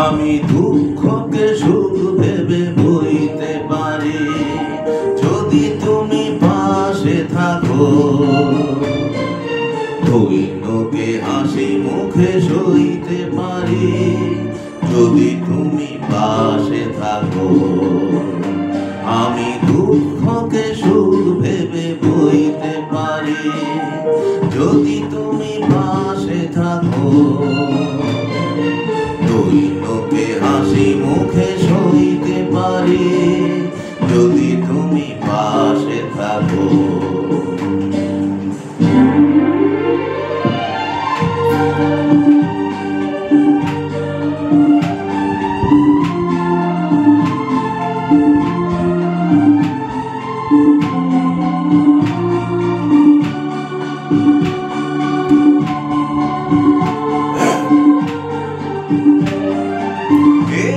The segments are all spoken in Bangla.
আমি দুঃখকে সুখ ভেবে বইতে পারি যদি তুমি পাশে থাকো, দৈন্যকে হাসি মুখে সইতে পারি যদি তুমি পাশে থাকো। আমি দুঃখকে সুখ ভেবে বইতে পারি যদি তুমি পাশে থাকো, দৈন্যকে হাসি মুখে সইতে পারি যদি তুমি পাশে থাকো।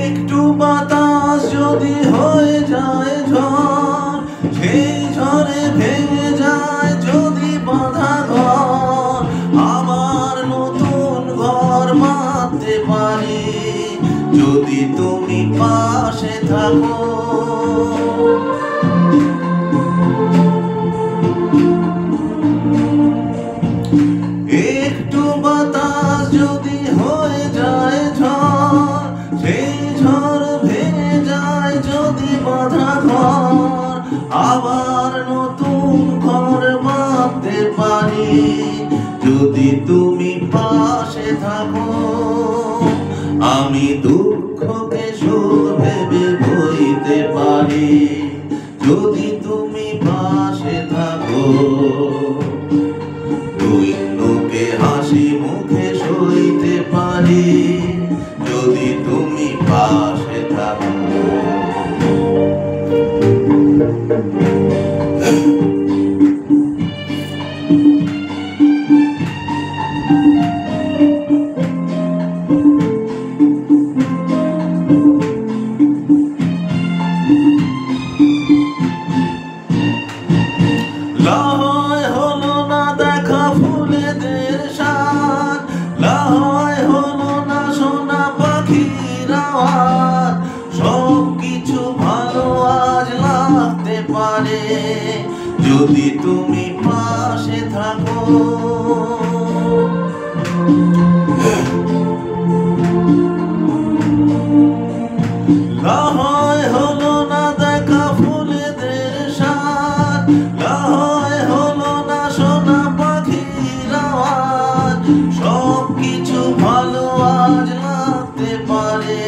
একটু বাতাস যদি হয়ে যায় ঝড়, সেই ঝড়ে ভেঙে যায় যদি বাঁধা ঘর, আবার নতুন ঘর বাঁধতে পারি যদি তুমি পাশে থাকো। একটু বাতাস যদি হয়ে যায় ঝড়, সেই ঝড় ভেঙে যায় যদি বাঁধা ঘর, আবার নতুন ঘর বাঁধতে পারি যদি তুমি পাশে থাকো। আমি দুঃখকে সুখ ভেবে বইতে পারি যদি তুমি পাশে থাকো, দৈন্যকে হাসি মুখে সইতে পারি যদি তুমি পাশে থাকো। লহয় হলো না দেখা ফুলেদের সাজ, লহয় হলো না শোনা পাখির আওয়াজ, সব কিছু ভালো আজ লাগতে পারে যদি তুমি পাশে থাকো। লহয় হলো না দেখা ফুলেদের সাজ, লহয় হলো না শোনা পাখির আওয়াজ, সব কিছু ভালো আজ লাগতে পারে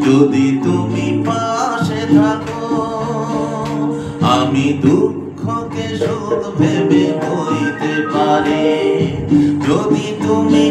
যদি তুমি পাশে থাকো। আমি দুঃখকে সুখ ভেবে বইতে পারি যদি তুমি